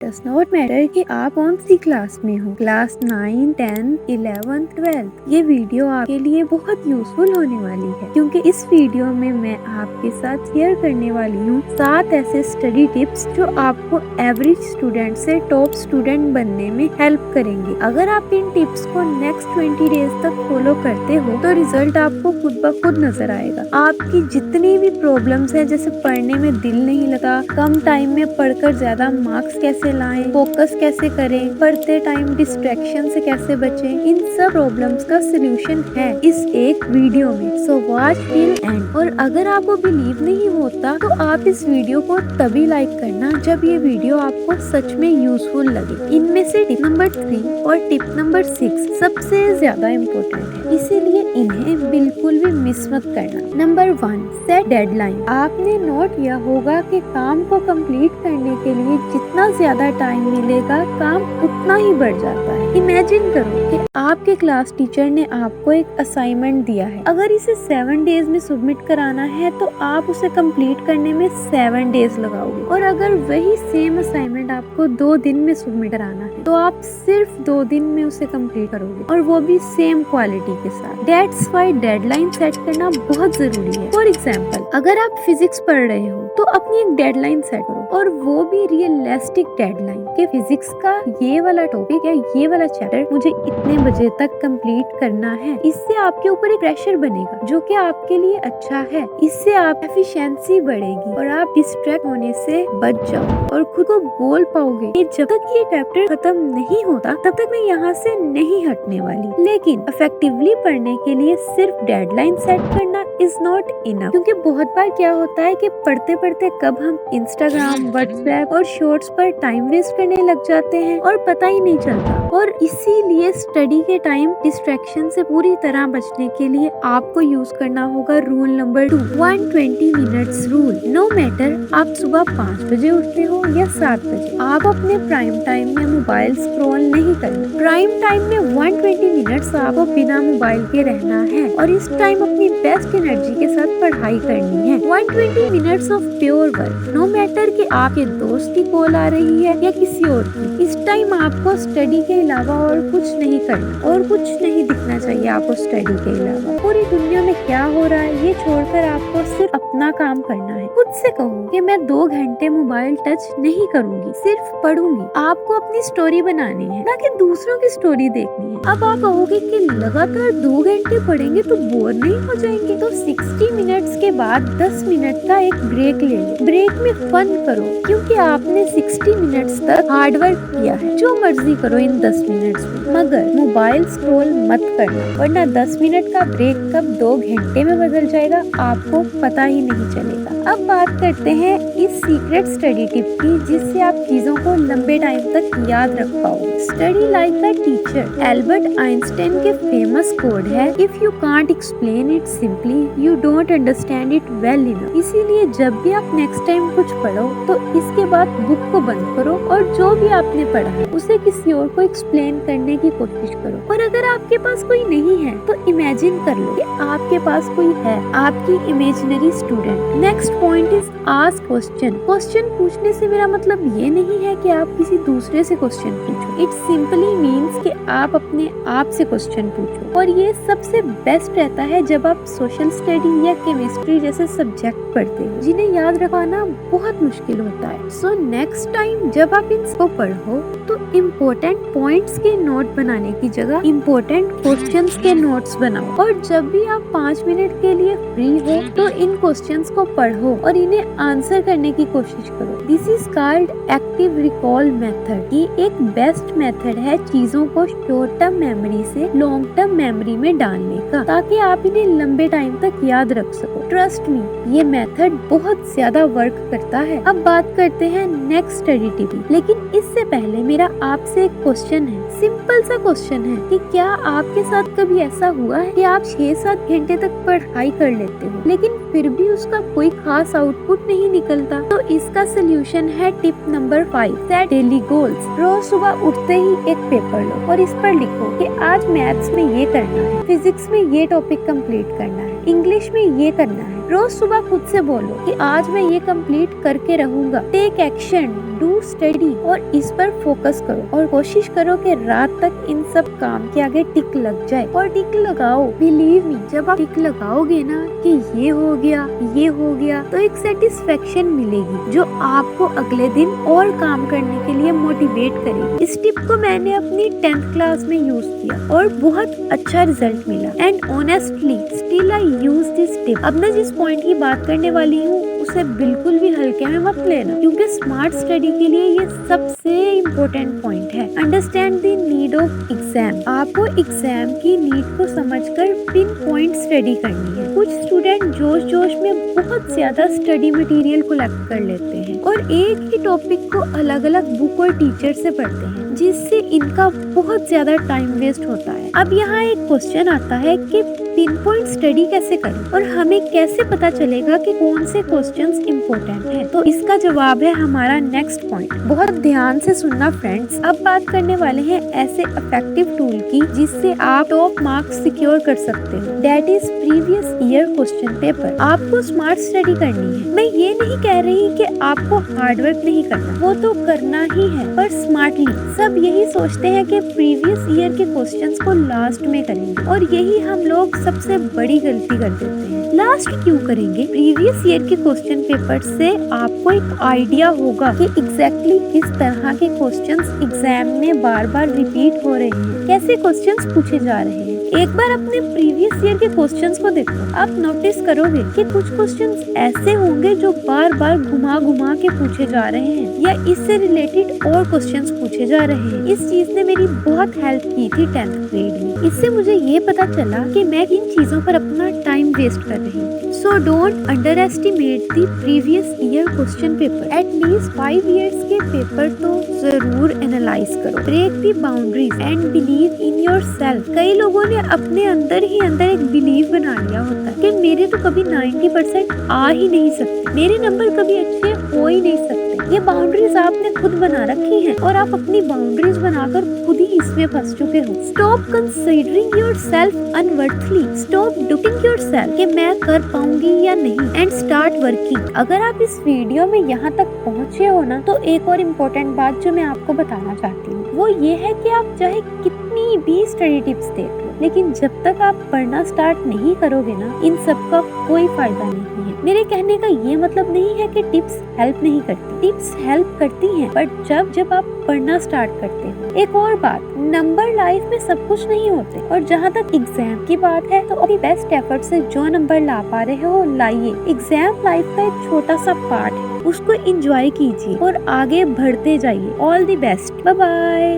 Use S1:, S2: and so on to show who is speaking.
S1: Does not matter कि आप कौन सी क्लास में हो, क्लास 9, 10, 11, 12। ये वीडियो आपके लिए बहुत यूजफुल होने वाली है क्योंकि इस वीडियो में मैं आपके साथ शेयर करने वाली हूँ 7 ऐसे स्टडी टिप्स जो आपको एवरेज स्टूडेंट से टॉप स्टूडेंट बनने में हेल्प करेंगे। अगर आप इन टिप्स को नेक्स्ट 20 डेज तक फॉलो करते हो तो रिजल्ट आपको खुद ब खुद नजर आएगा। आपकी जितनी भी प्रॉब्लम्स है, जैसे पढ़ने में दिल नहीं लगा, कम टाइम में पढ़कर ज्यादा मार्क्स कैसे लाएं, फोकस कैसे करें, पढ़ते टाइम डिस्ट्रैक्शन से कैसे बचें, इन सब प्रॉब्लम्स का सोल्यूशन है इस एक वीडियो में। So watch till and. और अगर आपको बिलीव नहीं होता तो आप इस वीडियो को तभी लाइक करना जब ये वीडियो आपको सच में यूजफुल लगे। इनमें से टिप नंबर 3 और टिप नंबर 6 सबसे ज्यादा इम्पोर्टेंट है, इसीलिए इन्हें बिल्कुल भी मिस मत करना। Number 1, set deadline. आपने नोट किया होगा कि काम को कंप्लीट करने के लिए जितना ज्यादा टाइम मिलेगा, काम उतना ही बढ़ जाता है। इमेजिन करो कि आपके क्लास टीचर ने आपको एक असाइनमेंट दिया है। अगर इसे 7 डेज में सबमिट कराना है तो आप उसे कंप्लीट करने में 7 डेज लगाओगे, और अगर वही सेम असाइनमेंट आपको 2 दिन में सबमिट कराना है तो आप सिर्फ 2 दिन में उसे कंप्लीट करोगे, और वो भी सेम क्वालिटी के साथ। दैट्स व्हाई डेडलाइन सेट करना बहुत जरूरी है। फॉर एग्जाम्पल, अगर आप फिजिक्स पढ़ रहे हो तो अपनी एक डेडलाइन सेट करो, और वो भी रियलिस्टिक डेडलाइन कि फिजिक्स का ये वाला टॉपिक है, ये वाला चैप्टर मुझे इतने बजे तक कंप्लीट करना है। इससे आपके ऊपर एक प्रेशर बनेगा जो कि आपके लिए अच्छा है। इससे आप एफिशिएंसी बढ़ेगी और आप डिस्ट्रैक्ट होने से बच जाओ और खुद को बोल पाओगे कि जब तक ये चैप्टर खत्म नहीं होता तब तक मैं यहाँ से नहीं हटने वाली। लेकिन इफेक्टिवली पढ़ने के लिए सिर्फ डेडलाइन सेट करना इज नॉट इनफ, क्योंकि बहुत बार क्या होता है कि पढ़ते पढ़ते कब हम इंस्टाग्राम, व्हाट्सएप और शॉर्ट्स पर टाइम वेस्ट करने लग जाते हैं और पता ही नहीं चलता। और इसीलिए स्टडी के टाइम डिस्ट्रैक्शन से पूरी तरह बचने के लिए आपको यूज करना होगा rule number 2, 120 minutes rule. No matter आप सुबह 5 बजे उठते हो या 7 बजे, आप अपने प्राइम टाइम में मोबाइल स्क्रॉल नहीं करना। प्राइम टाइम में 120 मिनट्स आपको बिना मोबाइल के रहना है और इस टाइम अपनी बेस्ट एनर्जी के साथ पढ़ाई करनी है। 120 minutes of pure work. No matter कि आपके दोस्त की कॉल आ रही है या किसी और की, इस टाइम आपको स्टडी के अलावा और कुछ नहीं करना और कुछ नहीं दिखना चाहिए आपको स्टडी के अलावा। पूरी दुनिया में क्या हो रहा है ये छोड़कर आपको सिर्फ अपना काम करना है। खुद से कहो कि मैं 2 घंटे मोबाइल टच नहीं करूंगी, सिर्फ पढ़ूंगी। आपको अपनी स्टोरी बनानी है, ना कि दूसरों की स्टोरी देखनी है। अब आप कहोगे कि लगातार 2 घंटे पढ़ेंगे तो बोर नहीं हो जाएंगे, तो 60 मिनट्स के बाद 10 मिनट का एक ब्रेक ले लो। ब्रेक में फन करो, क्योंकि आपने 60 मिनट्स तक हार्डवर्क किया है। जो मर्जी करो इन 10 मिनट्स में, मगर मोबाइल स्क्रॉल मत करना, वरना 10 मिनट का ब्रेक कब 2 घंटे में बदल जाएगा आपको पता ही नहीं चलेगा। अब बात करते हैं इस सीक्रेट स्टडी टिप की, जिससे आप चीजों को लंबे टाइम तक याद रख पाओगे। Study like a teacher. Albert Einstein के फेमस कोड है, if you can't explain it simply you don't understand it well enough. इसीलिए जब भी आप नेक्स्ट टाइम कुछ पढ़ो तो इसके बाद बुक को बंद करो और जो भी आपने पढ़ा है उसे किसी और को एक्सप्लेन करने की कोशिश करो। और अगर आपके पास कोई नहीं है तो इमेजिन कर लो कि आपके पास कोई है, आपकी imaginary student. Next point is ask question. Question पूछने से मेरा मतलब ये नहीं है कि आप किसी दूसरे से क्वेश्चन पूछो। इट सिंपली मीन्स कि आप अपने आप से क्वेश्चन पूछो, और ये सबसे बेस्ट रहता है जब आप सोशल स्टडी या केमिस्ट्री जैसे सब्जेक्ट पढ़ते हो जिन्हें याद रखना बहुत मुश्किल होता है। सो नेक्स्ट टाइम जब आप इनको पढ़ो तो इम्पोर्टेंट पॉइंट्स के नोट बनाने की जगह इम्पोर्टेंट क्वेश्चंस के नोट्स बनाओ, और जब भी आप 5 मिनट के लिए फ्री हो तो इन क्वेश्चंस को पढ़ो और इन्हें आंसर करने की कोशिश करो। This is called active recall method. ये एक बेस्ट मेथड है चीजों को शॉर्ट टर्म मेमोरी से लॉन्ग टर्म मेमोरी में डालने का, ताकि आप इन्हें लंबे टाइम तक याद रख सको। ट्रस्ट मी, ये मेथड बहुत ज्यादा वर्क करता है। अब बात करते हैं नेक्स्ट स्टडी टिप, लेकिन इससे पहले मेरा आपसे एक क्वेश्चन है। सिंपल सा क्वेश्चन है कि क्या आपके साथ कभी ऐसा हुआ है कि आप 6-7 घंटे तक पढ़ाई कर लेते हो लेकिन फिर भी उसका कोई खास आउटपुट नहीं निकलता? तो इसका सोल्यूशन है tip number 5, set daily goals. रोज सुबह उठते ही एक पेपर लो और इस पर लिखो कि आज मैथ्स में ये करना है, फिजिक्स में ये टॉपिक कंप्लीट करना है, इंग्लिश में ये करना है। रोज सुबह खुद से बोलो कि आज मैं ये कंप्लीट करके रहूंगा। टेक एक्शन, डू स्टडी और इस पर फोकस करो और कोशिश करो कि रात तक इन सब काम के आगे टिक लग जाए। और टिक लगाओ, बिलीव मी, जब आप टिक लगाओगे ना कि ये हो गया तो एक सेटिस्फेक्शन मिलेगी जो आपको अगले दिन और काम करने के लिए मोटिवेट करेगी। इस टिप को मैंने अपनी 10th क्लास में यूज किया और बहुत अच्छा रिजल्ट मिला and honestly still I use this tip. अब मैं जिस पॉइंट की बात करने वाली हूँ उसे बिल्कुल भी हल्के में मत लेना, क्योंकि स्मार्ट स्टडी के लिए ये सबसे इम्पोर्टेंट पॉइंट है। Understand the need of exam. आपको एग्जाम की नीड को समझकर पिन पॉइंट स्टडी करनी है। कुछ स्टूडेंट जोश में बहुत ज्यादा स्टडी मटेरियल कलेक्ट कर लेते हैं और एक ही टॉपिक को अलग अलग बुक और टीचर से पढ़ते हैं, जिससे इनका बहुत ज्यादा टाइम वेस्ट होता है। अब यहाँ एक क्वेश्चन आता है कि पिन पॉइंट स्टडी कैसे करें और हमें कैसे पता चलेगा कि कौन से क्वेश्चंस इम्पोर्टेंट है। तो इसका जवाब है हमारा नेक्स्ट पॉइंट। बहुत ध्यान से सुनना फ्रेंड्स। अब बात करने वाले हैं ऐसे इफेक्टिव टूल की जिससे आप टॉप मार्क्स सिक्योर कर सकते हो। That is previous year question paper. आपको स्मार्ट स्टडी करनी है। मैं ये नहीं कह रही कि आपको हार्ड वर्क नहीं करना, वो तो करना ही है, पर स्मार्टली। सब यही सोचते हैं कि प्रीवियस ईयर के क्वेश्चंस को लास्ट में करेंगे और यही हम लोग सबसे बड़ी गलती कर देते हैं। लास्ट क्यों करेंगे? प्रीवियस ईयर के क्वेश्चन पेपर से आपको एक आइडिया होगा कि एग्जैक्टली किस तरह के क्वेश्चंस एग्जाम में बार बार रिपीट हो रहे हैं, कैसे क्वेश्चंस पूछे जा रहे हैं। एक बार अपने प्रीवियस ईयर के क्वेश्चंस को देखो, आप नोटिस करोगे कि कुछ क्वेश्चंस ऐसे होंगे जो बार बार घुमा के पूछे जा रहे हैं या इससे रिलेटेड और क्वेश्चंस पूछे जा रहे हैं। इस चीज ने मेरी बहुत हेल्प की थी 10th ग्रेड में। इससे मुझे ये पता चला कि मैं किन चीजों पर अपना टाइम वेस्ट कर रही हूँ। So don't underestimate the previous year question paper. At least 5 years के पेपर तो जरूर एनालाइज करो। Break the boundaries and believe in yourself. कई लोगों ने अपने अंदर एक बिलीव बना लिया होता है कि मेरे तो कभी 90% आ ही नहीं सकते, मेरे नंबर कभी अच्छे हो ही नहीं सकते। ये बाउंड्रीज आपने खुद बना रखी हैं और आप अपनी बाउंड्रीज बनाकर खुद ही इसमें फंस चुके हो। Stop considering yourself unworthily. Stop doubting yourself कि मैं कर पाऊंगी या नहीं एंड स्टार्ट वर्किंग। अगर आप इस वीडियो में यहाँ तक पहुँचे हो ना, तो एक और इम्पोर्टेंट बात जो मैं आपको बताना चाहती हूँ वो ये है कि आप चाहे कितनी भी स्टडी टिप्स देख लो, लेकिन जब तक आप पढ़ना स्टार्ट नहीं करोगे ना, इन सब का कोई फायदा नहीं है। मेरे कहने का ये मतलब नहीं है कि टिप्स हेल्प नहीं करती, टिप्स हेल्प करती हैं, बट जब आप पढ़ना स्टार्ट करते हो। एक और बात, नंबर लाइफ में सब कुछ नहीं होते और जहाँ तक एग्जाम की बात है तो अपनी बेस्ट एफर्ट से जो नंबर ला पा रहे हो लाइए। एग्जाम लाइफ का एक छोटा सा पार्ट है, उसको एंजॉय कीजिए और आगे बढ़ते जाइए। All the best, bye bye.